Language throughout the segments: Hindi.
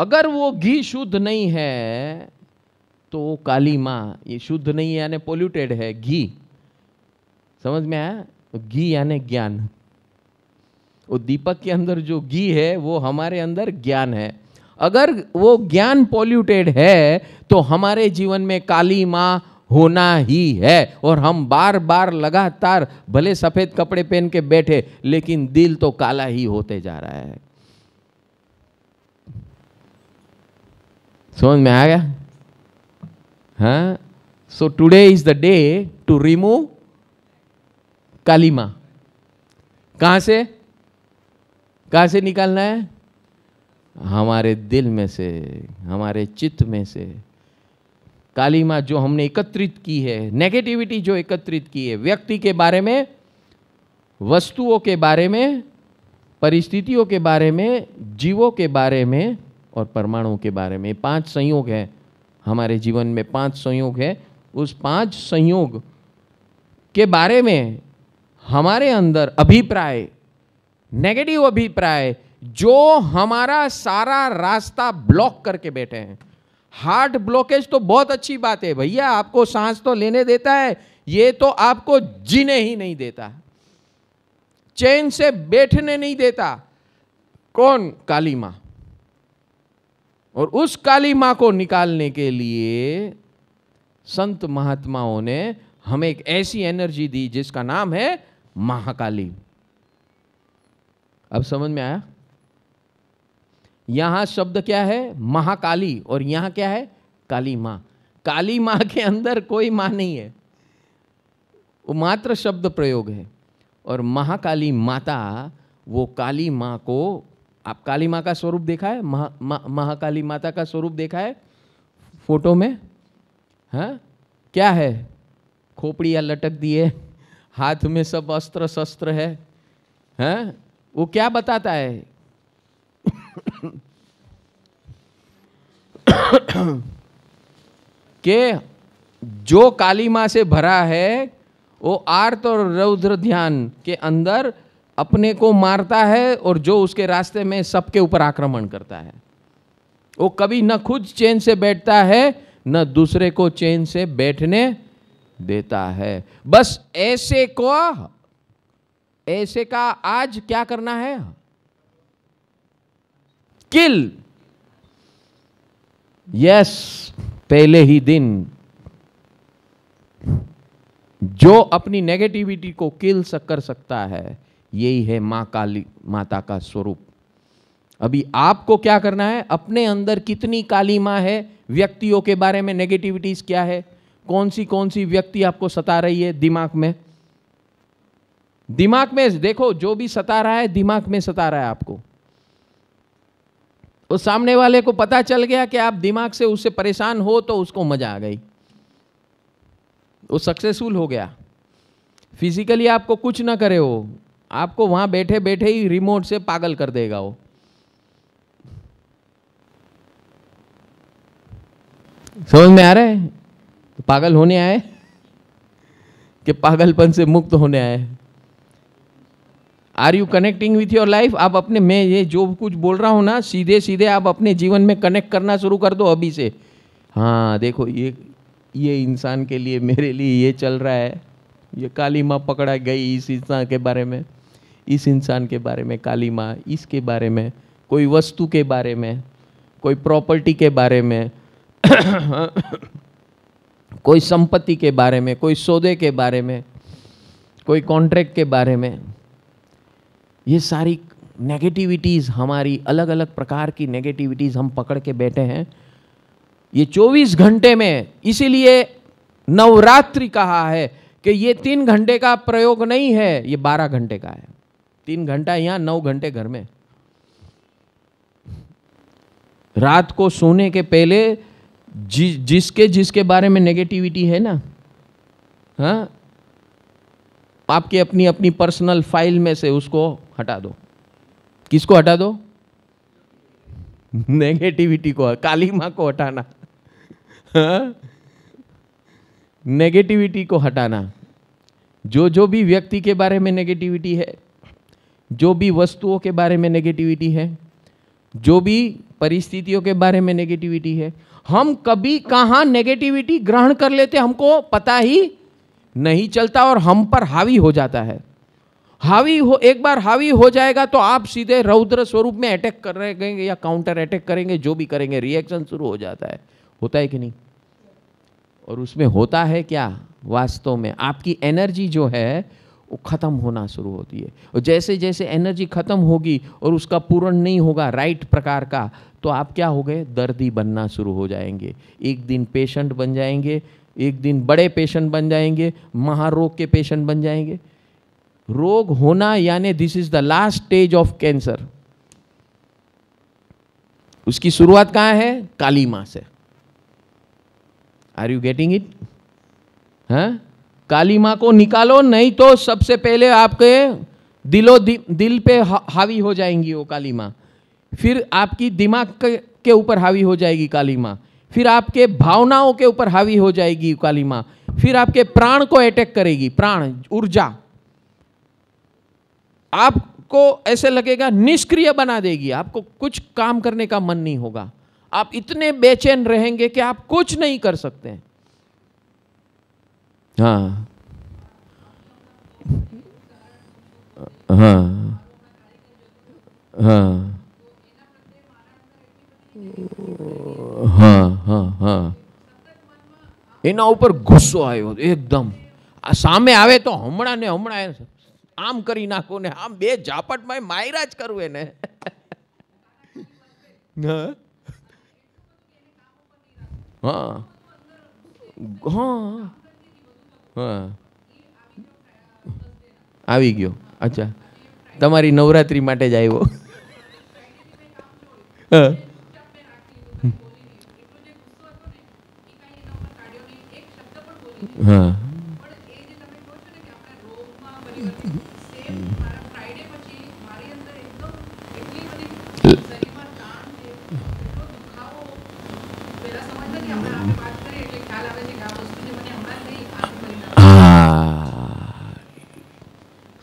अगर वो घी शुद्ध नहीं है तो काली माँ, ये शुद्ध नहीं है यानी पोल्यूटेड है, घी, समझ में आया? घी यानी ज्ञान। वो दीपक के अंदर जो घी है वो हमारे अंदर ज्ञान है। अगर वो ज्ञान पोल्यूटेड है तो हमारे जीवन में काली माँ होना ही है। और हम बार बार लगातार भले सफेद कपड़े पहन के बैठे, लेकिन दिल तो काला ही होते जा रहा है। समझ में आ गया? हाँ, so today is the day to remove Kali माँ। कहां से? कहां से निकालना है? हमारे दिल में से, हमारे चित्त में से। काली माँ जो हमने एकत्रित की है, नेगेटिविटी जो एकत्रित की है, व्यक्ति के बारे में, वस्तुओं के बारे में, परिस्थितियों के बारे में, जीवों के बारे में और परमाणुओं के बारे में। 5 संयोग है हमारे जीवन में, 5 संयोग है। उस 5 संयोग के बारे में हमारे अंदर अभिप्राय, नेगेटिव अभिप्राय, जो हमारा सारा रास्ता ब्लॉक करके बैठे हैं। हार्ट ब्लॉकेज तो बहुत अच्छी बात है भैया, आपको सांस तो लेने देता है, ये तो आपको जीने ही नहीं देता, चैन से बैठने नहीं देता। कौन? काली माँ। और उस काली माँ को निकालने के लिए संत महात्माओं ने हमें एक ऐसी एनर्जी दी जिसका नाम है महाकाली। अब समझ में आया? यहां शब्द क्या है? महाकाली। और यहां क्या है? काली मां। काली मां के अंदर कोई मां नहीं है, वो मात्र शब्द प्रयोग है। और महाकाली माता, वो काली मां को, आप काली मां का स्वरूप देखा है? महाकाली माता का स्वरूप देखा है फोटो में? हाँ, क्या है? खोपड़ियाँ लटक दी है, हाथ में सब अस्त्र शस्त्र है। हाँ, वो क्या बताता है? कि जो काली माँ से भरा है वो आर्त और रौद्र ध्यान के अंदर अपने को मारता है, और जो उसके रास्ते में सबके ऊपर आक्रमण करता है। वो कभी न खुद चैन से बैठता है न दूसरे को चैन से बैठने देता है। बस ऐसे का आज क्या करना है? किल। यस, पहले ही दिन जो अपनी नेगेटिविटी को किल कर सकता है, यही है मां काली माता का स्वरूप। अभी आपको क्या करना है? अपने अंदर कितनी काली मां है, व्यक्तियों के बारे में नेगेटिविटीज क्या है, कौन सी व्यक्ति आपको सता रही है दिमाग में। दिमाग में देखो, जो भी सता रहा है दिमाग में सता रहा है आपको। उस सामने वाले को पता चल गया कि आप दिमाग से उससे परेशान हो, तो उसको मजा आ गई, वो सक्सेसफुल हो गया। फिजिकली आपको कुछ ना करे हो, आपको वहां बैठे बैठे ही रिमोट से पागल कर देगा वो। समझ में आ रहा है? तो पागल होने आए कि पागलपन से मुक्त होने आए? Are you connecting with your life? आप अपने, मैं ये जो कुछ बोल रहा हूं ना, सीधे सीधे आप अपने जीवन में कनेक्ट करना शुरू कर दो अभी से। हाँ देखो, ये इंसान के लिए, मेरे लिए ये चल रहा है, ये काली माँ पकड़ा गई इस इंसान के बारे में, इस इंसान के बारे में काली माँ, इसके बारे में, कोई वस्तु के बारे में, कोई प्रॉपर्टी के बारे में, कोई संपत्ति के बारे में, कोई सौदे के बारे में, कोई कॉन्ट्रैक्ट के बारे में। ये सारी नेगेटिविटीज़, हमारी अलग अलग प्रकार की नेगेटिविटीज़ हम पकड़ के बैठे हैं ये 24 घंटे में। इसीलिए नवरात्रि कहा है कि ये 3 घंटे का प्रयोग नहीं है, ये 12 घंटे का है। 3 घंटा यहाँ, 9 घंटे घर में। रात को सोने के पहले जिसके बारे में नेगेटिविटी है ना, हाँ, आपके अपनी अपनी पर्सनल फाइल में से उसको हटा दो। किसको हटा दो? नेगेटिविटी को, काली माँ को हटाना। हाँ? नेगेटिविटी को हटाना। जो भी व्यक्ति के बारे में नेगेटिविटी है, जो भी वस्तुओं के बारे में नेगेटिविटी है, जो भी परिस्थितियों के बारे में नेगेटिविटी है, हम कभी कहाँ नेगेटिविटी ग्रहण कर लेते हमको पता ही नहीं चलता और हम पर हावी हो जाता है। एक बार हावी हो जाएगा तो आप सीधे रौद्र स्वरूप में अटैक कर रहे या काउंटर अटैक करेंगे, जो भी करेंगे, रिएक्शन शुरू हो जाता है। होता है कि नहीं? और उसमें होता है क्या, वास्तव में आपकी एनर्जी जो है वो ख़त्म होना शुरू होती है। और जैसे जैसे एनर्जी ख़त्म होगी और उसका पूर्ण नहीं होगा राइट प्रकार का, तो आप क्या हो गए, दर्दी बनना शुरू हो जाएंगे। एक दिन पेशेंट बन जाएंगे, एक दिन बड़े पेशेंट बन जाएंगे, महारोग के पेशेंट बन जाएंगे। रोग होना यानी this is the last stage of cancer. उसकी शुरुआत कहाँ है? काली माँ से। Are you getting it? हाँ, काली माँ को निकालो, नहीं तो सबसे पहले आपके दिल पे हावी हो जाएंगी वो काली माँ, फिर आपकी दिमाग के ऊपर हावी हो जाएगी काली माँ, फिर आपके भावनाओं के ऊपर हावी हो जाएगी काली माँ, फिर आपके प्राण को अटैक करेगी, प्राण ऊर्जा, आपको ऐसे लगेगा निष्क्रिय बना देगी, आपको कुछ काम करने का मन नहीं होगा, आप इतने बेचैन रहेंगे कि आप कुछ नहीं कर सकते हैं। हाँ हाँ हाँ हाँ हाँ हाँ, એના ઉપર ગુસ્સો આવ્યો એકદમ, સામે આવે તો હમણાં ને હમણાં આમ કરી નાખો ને આમ બે ઝાપટમાં માયરા જ કરું એને। હા હા હા, આવી ગયો। અચ્છા, તમારી નવરાત્રી માટે જ આવ્યો। હા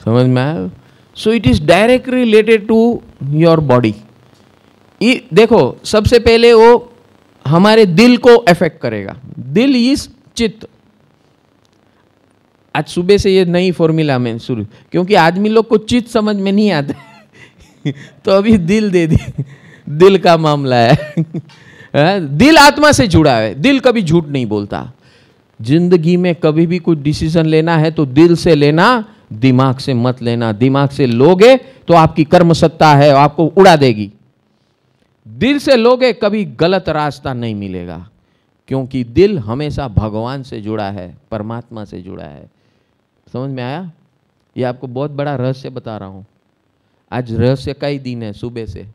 समझ में आया? So it is directly related to your body. देखो, सबसे पहले वो हमारे दिल को अफेक्ट करेगा। दिल इज चित्त। आज सुबह से ये नई फॉर्मूला में शुरू, क्योंकि आदमी लोग को चित्त समझ में नहीं आता तो अभी दिल दे दी, दिल का मामला है। दिल आत्मा से जुड़ा है, दिल कभी झूठ नहीं बोलता। जिंदगी में कभी भी कुछ डिसीजन लेना है तो दिल से लेना, दिमाग से मत लेना। दिमाग से लोगे तो आपकी कर्म सत्ता है, आपको उड़ा देगी। दिल से लोगे कभी गलत रास्ता नहीं मिलेगा, क्योंकि दिल हमेशा भगवान से जुड़ा है, परमात्मा से जुड़ा है। समझ में आया? ये आपको बहुत बड़ा रहस्य बता रहा हूँ। आज रहस्य का ही दिन है सुबह से।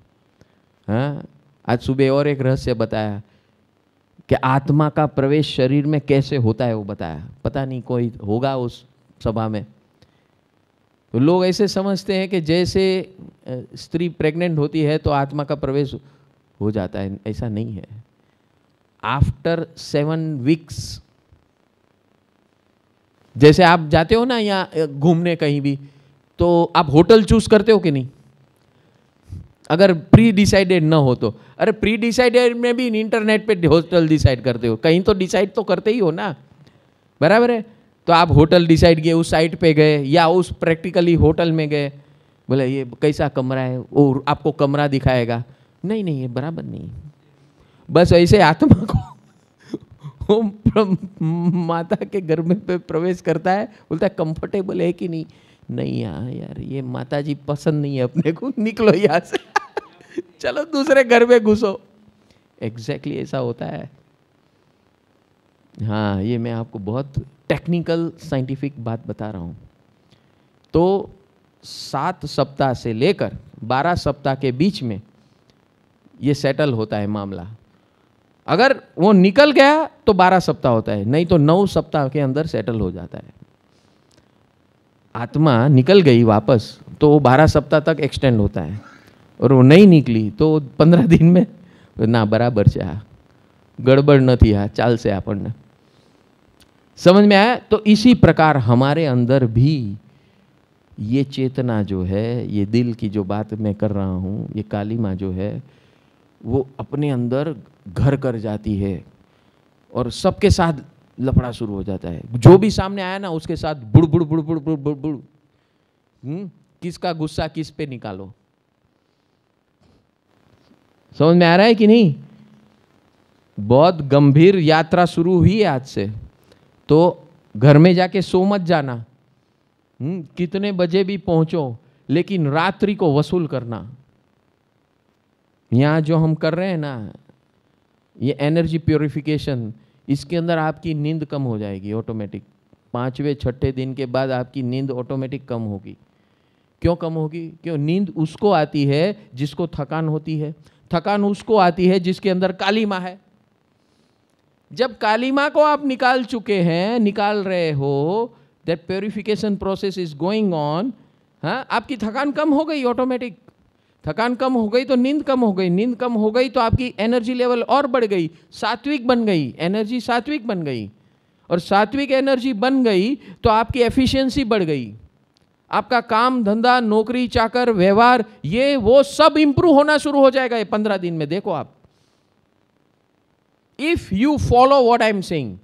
हाँ, आज सुबह और एक रहस्य बताया कि आत्मा का प्रवेश शरीर में कैसे होता है, वो बताया। पता नहीं कोई होगा उस सभा में। तो लोग ऐसे समझते हैं कि जैसे स्त्री प्रेग्नेंट होती है तो आत्मा का प्रवेश हो जाता है। ऐसा नहीं है। आफ्टर 7 वीक्स, जैसे आप जाते हो ना यहाँ घूमने कहीं भी, तो आप होटल चूज करते हो कि नहीं? अगर प्री डिसाइडेड ना हो तो। अरे प्री डिसाइडेड में भी इंटरनेट पे होटल डिसाइड करते हो, कहीं तो डिसाइड तो करते ही हो ना, बराबर है? तो आप होटल डिसाइड किए, उस साइट पे गए या उस प्रैक्टिकली होटल में गए, बोले ये कैसा कमरा है, वो आपको कमरा दिखाएगा, नहीं नहीं ये बराबर नहीं। बस ऐसे आत्मा को माता के घर में पे प्रवेश करता है, बोलता है कंफर्टेबल है कि नहीं? नहीं यार ये माता जी पसंद नहीं है अपने को, निकलो यहाँ से चलो दूसरे घर में घुसो। एग्जैक्टली ऐसा होता है। हाँ, ये मैं आपको बहुत टेक्निकल साइंटिफिक बात बता रहा हूँ। तो 7 सप्ताह से लेकर 12 सप्ताह के बीच में ये सेटल होता है मामला। अगर वो निकल गया तो 12 सप्ताह होता है, नहीं तो 9 सप्ताह के अंदर सेटल हो जाता है। आत्मा निकल गई वापस तो वो 12 सप्ताह तक एक्सटेंड होता है, और वो नहीं निकली तो 15 दिन में ना बराबर છે, गड़बड़ નથી, ચાલશે આપણને। समझ में आया? तो इसी प्रकार हमारे अंदर भी ये चेतना जो है, ये दिल की जो बात मैं कर रहा हूँ, ये काली माँ जो है, वो अपने अंदर घर कर जाती है और सबके साथ लफड़ा शुरू हो जाता है। जो भी सामने आया ना उसके साथ बुड़ बुड़ बुड़ बुड़ बुड़ बुड़ बुड़। किसका गुस्सा किस पे निकालो। समझ में आ रहा है कि नहीं? बहुत गंभीर यात्रा शुरू हुई है आज से। तो घर में जाके सो मत जाना। कितने बजे भी पहुंचो, लेकिन रात्रि को वसूल करना। यहां जो हम कर रहे हैं ना, ये एनर्जी प्योरिफिकेशन, इसके अंदर आपकी नींद कम हो जाएगी ऑटोमेटिक। 5वें 6ठे दिन के बाद आपकी नींद ऑटोमेटिक कम होगी। क्यों कम होगी? क्यों? नींद उसको आती है जिसको थकान होती है। थकान उसको आती है जिसके अंदर कालीमा है। जब कालीमा को आप निकाल चुके हैं, निकाल रहे हो, that purification process is going on. हाँ, आपकी थकान कम हो गई ऑटोमेटिक। थकान कम हो गई तो नींद कम हो गई, नींद कम हो गई तो आपकी एनर्जी लेवल और बढ़ गई, सात्विक बन गई, एनर्जी सात्विक बन गई। और सात्विक एनर्जी बन गई तो आपकी एफिशिएंसी बढ़ गई। आपका काम धंधा, नौकरी चाकर, व्यवहार, ये वो सब इंप्रूव होना शुरू हो जाएगा ये 15 दिन में। देखो आप, if you follow what I am saying,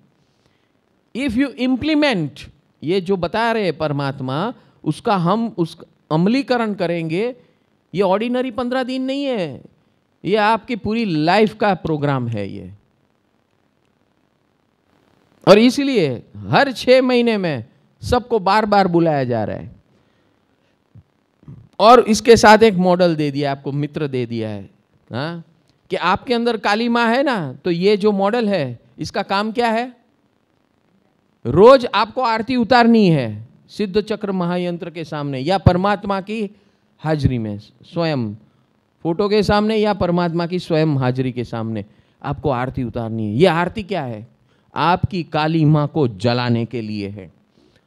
if you implement, ये जो बता रहे हैं परमात्मा, उसका हम उस अमलीकरण करेंगे। ये ऑर्डिनरी 15 दिन नहीं है, ये आपकी पूरी लाइफ का प्रोग्राम है ये। और इसलिए हर 6 महीने में सबको बार बार बुलाया जा रहा है। और इसके साथ एक मॉडल दे दिया, आपको मित्र दे दिया है। हाँ, कि आपके अंदर काली माँ है ना, तो ये जो मॉडल है इसका काम क्या है? रोज आपको आरती उतारनी है सिद्ध चक्र महायंत्र के सामने, या परमात्मा की हाजिरी में, स्वयं फोटो के सामने, या परमात्मा की स्वयं हाजिरी के सामने आपको आरती उतारनी है। ये आरती क्या है? आपकी काली माँ को जलाने के लिए है।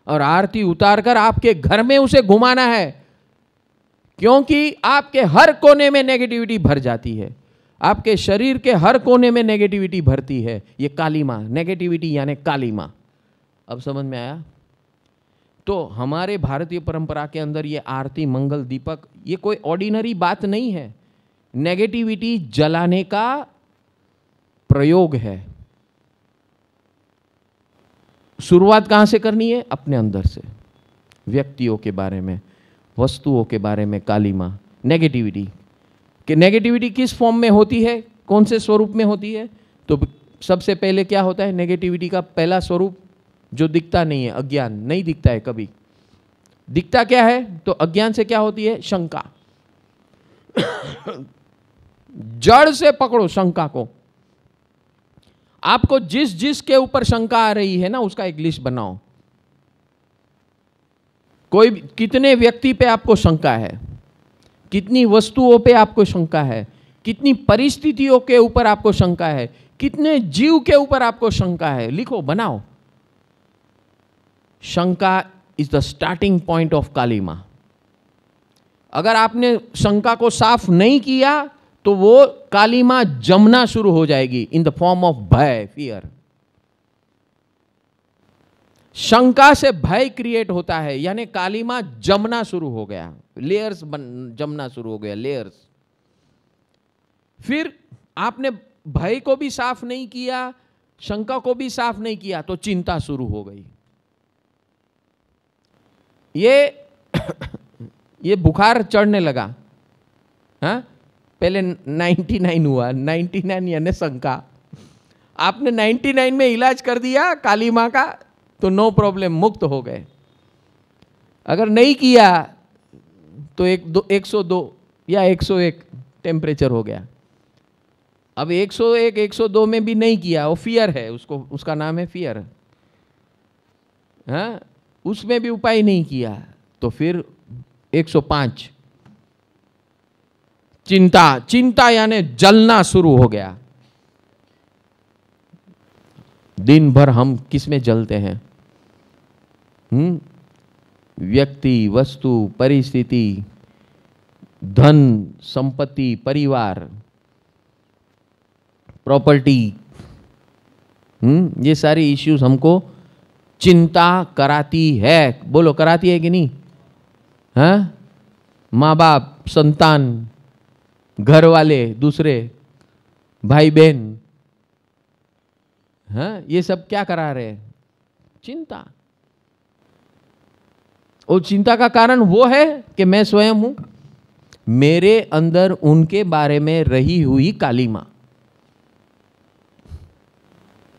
और आरती उतारकर आपके घर में उसे घुमाना है, क्योंकि आपके हर कोने में नेगेटिविटी भर जाती है। आपके शरीर के हर कोने में नेगेटिविटी भरती है ये काली माँ। नेगेटिविटी यानी काली माँ। अब समझ में आया? तो हमारे भारतीय परंपरा के अंदर ये आरती, मंगल, दीपक, ये कोई ऑर्डिनरी बात नहीं है। नेगेटिविटी जलाने का प्रयोग है। शुरुआत कहां से करनी है? अपने अंदर से। व्यक्तियों के बारे में, वस्तुओं के बारे में काली माँ। नेगेटिविटी कि नेगेटिविटी किस फॉर्म में होती है, कौन से स्वरूप में होती है? तो सबसे पहले क्या होता है? नेगेटिविटी का पहला स्वरूप जो दिखता नहीं है, अज्ञान। नहीं दिखता है कभी। दिखता क्या है? तो अज्ञान से क्या होती है? शंका। जड़ से पकड़ो शंका को। आपको जिस जिस के ऊपर शंका आ रही है ना, उसका एक लिस्ट बनाओ। कोई कितने व्यक्ति पे आपको शंका है, कितनी वस्तुओं पे आपको शंका है, कितनी परिस्थितियों के ऊपर आपको शंका है, कितने जीव के ऊपर आपको शंका है, लिखो, बनाओ। शंका is the starting point of Kali माँ। अगर आपने शंका को साफ नहीं किया तो वो काली माँ जमना शुरू हो जाएगी इन द फॉर्म ऑफ भय, फियर। शंका से भय क्रिएट होता है, यानी काली माँ जमना शुरू हो गया, लेयर्स जमना शुरू हो गया, लेयर्स। फिर आपने भय को भी साफ नहीं किया, शंका को भी साफ नहीं किया, तो चिंता शुरू हो गई। ये बुखार चढ़ने लगा। हाँ, पहले 99 हुआ, 99 यानी शंका। आपने 99 में इलाज कर दिया काली माँ का, तो नो प्रॉब्लम, मुक्त हो गए। अगर नहीं किया तो 102 या 101 टेम्परेचर हो गया। अब 101, 102 में भी नहीं किया, वो फियर है, उसका नाम है फियर। हाँ, उसमें भी उपाय नहीं किया, तो फिर 105। चिंता यानी जलना शुरू हो गया। दिन भर हम किस में जलते हैं? व्यक्ति, वस्तु, परिस्थिति, धन, संपत्ति, परिवार, प्रॉपर्टी, ये सारी इश्यूज हमको चिंता कराती है। बोलो, कराती है कि नहीं? हाँ, माँ बाप, संतान, घर वाले, दूसरे, भाई बहन, हाँ, ये सब क्या करा रहे हैं? चिंता। और चिंता का कारण वो है कि मैं स्वयं हूं, मेरे अंदर उनके बारे में रही हुई काली मां।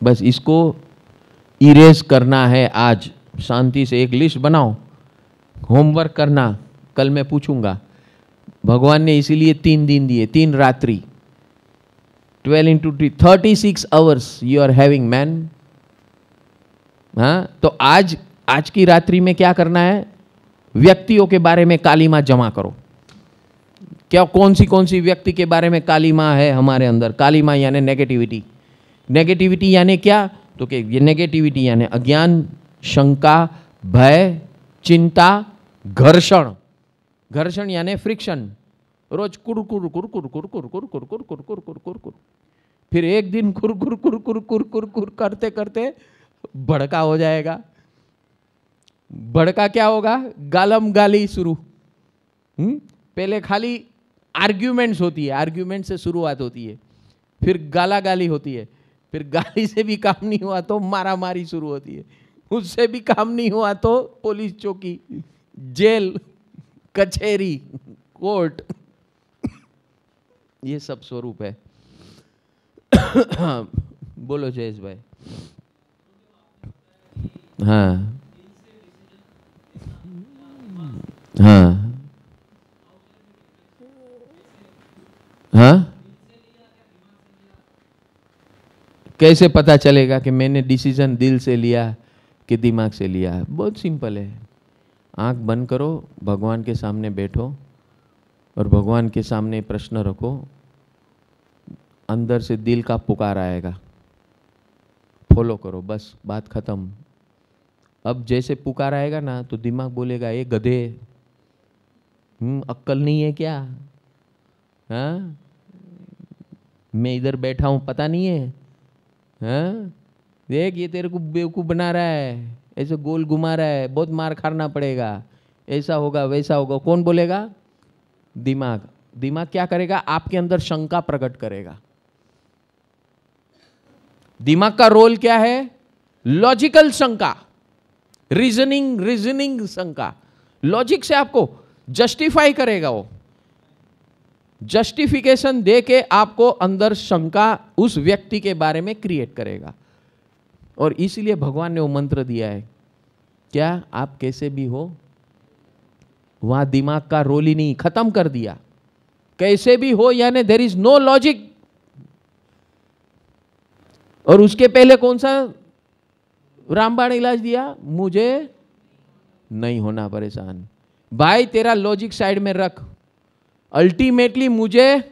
बस इसको इरेज करना है। आज शांति से एक लिस्ट बनाओ, होमवर्क करना, कल मैं पूछूंगा। भगवान ने इसीलिए 3 दिन दिए, 3 रात्रि, 12 into 3, 36 hours you are having man। हाँ, तो आज की रात्रि में क्या करना है? व्यक्तियों के बारे में काली मां जमा करो। क्या कौन सी व्यक्ति के बारे में काली मां है हमारे अंदर? काली मां यानी नेगेटिविटी। नेगेटिविटी यानी क्या? तो कि ये नेगेटिविटी यानी अज्ञान, शंका, भय, चिंता, घर्षण। घर्षण यानी फ्रिक्शन। रोज कुर कुर कुर कुर कुर कुर कुर कुर कुर कुर कुर कुर कुर कुर, फिर एक दिन कुर कुर कुर कुर कुर कुर कुर करते करते भड़का हो जाएगा। भड़का क्या होगा? गालम गाली शुरू। पहले खाली आर्ग्यूमेंट्स होती है, आर्ग्यूमेंट से शुरुआत होती है, फिर गाला गाली होती है, फिर गाली से भी काम नहीं हुआ तो मारा मारी शुरू होती है, उससे भी काम नहीं हुआ तो पुलिस चौकी, जेल, कचहरी, कोर्ट। ये सब स्वरूप है। बोलो जयेश भाई। हाँ हाँ हाँ, कैसे पता चलेगा कि मैंने डिसीजन दिल से लिया कि दिमाग से लिया? बहुत सिंपल है। आंख बंद करो, भगवान के सामने बैठो और भगवान के सामने प्रश्न रखो। अंदर से दिल का पुकार आएगा, फॉलो करो, बस बात खत्म। अब जैसे पुकार आएगा ना तो दिमाग बोलेगा, ये गधे, अक्ल नहीं है क्या? हाँ, मैं इधर बैठा हूं, पता नहीं है? हाँ, देख ये तेरे को बेवकूफ बना रहा है, ऐसे गोल घुमा रहा है, बहुत मार खाना पड़ेगा, ऐसा होगा वैसा होगा। कौन बोलेगा? दिमाग। दिमाग क्या करेगा? आपके अंदर शंका प्रकट करेगा। दिमाग का रोल क्या है? लॉजिकल शंका, रीजनिंग शंका। लॉजिक से आपको जस्टिफाई करेगा। वो जस्टिफिकेशन दे के आपको अंदर शंका उस व्यक्ति के बारे में क्रिएट करेगा। और इसलिए भगवान ने वो मंत्र दिया है, क्या आप कैसे भी हो। वहां दिमाग का रोल ही नहीं, खत्म कर दिया। कैसे भी हो यानी देयर इज नो लॉजिक। और उसके पहले कौन सा रामबाण इलाज दिया? मुझे नहीं होना परेशान। भाई तेरा लॉजिक साइड में रख, अल्टीमेटली मुझे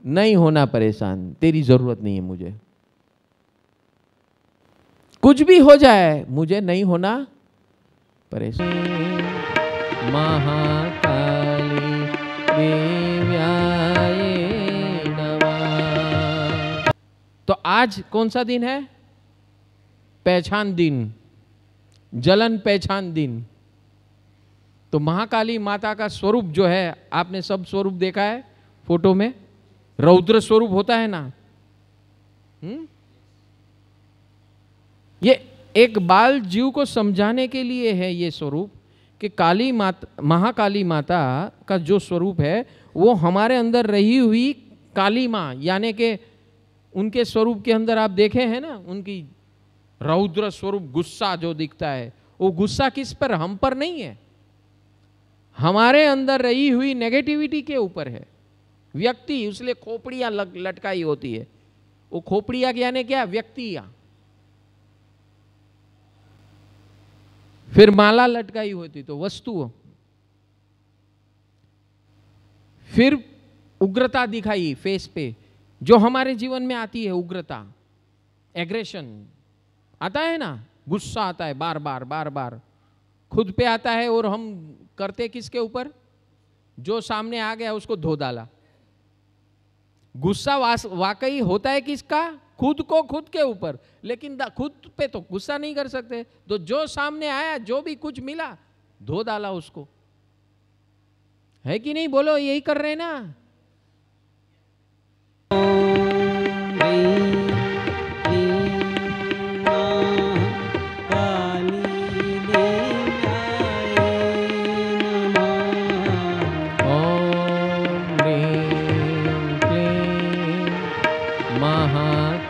नहीं होना परेशान, तेरी जरूरत नहीं है मुझे। कुछ भी हो जाए मुझे नहीं होना परेशान। महाकाली देव्याय नमः। तो आज कौन सा दिन है? पहचान दिन, जलन पहचान दिन। तो महाकाली माता का स्वरूप जो है, आपने सब स्वरूप देखा है फोटो में, रौद्र स्वरूप होता है ना। ये एक बाल जीव को समझाने के लिए है ये स्वरूप कि काली माता, महाकाली माता का जो स्वरूप है वो हमारे अंदर रही हुई काली माँ, यानी कि उनके स्वरूप के अंदर आप देखे हैं ना, उनकी रौद्र स्वरूप गुस्सा जो दिखता है, वो गुस्सा किस पर? हम पर नहीं है, हमारे अंदर रही हुई नेगेटिविटी के ऊपर है। व्यक्ति, इसलिए खोपड़ियां लटकाई होती है। वो खोपड़ियां यानी क्या? व्यक्तियां। फिर माला लटकाई होती तो वस्तु। फिर उग्रता दिखाई फेस पे, जो हमारे जीवन में आती है। उग्रता, एग्रेशन आता है ना, गुस्सा आता है बार बार बार बार, खुद पे आता है और हम करते किसके ऊपर? जो सामने आ गया उसको धो डाला। गुस्सा वाकई होता है किसका? खुद को, खुद के ऊपर, लेकिन खुद पे तो गुस्सा नहीं कर सकते, तो जो सामने आया, जो भी कुछ मिला, धो डाला उसको। है कि नहीं? बोलो, यही कर रहे हैं ना। महाकाल।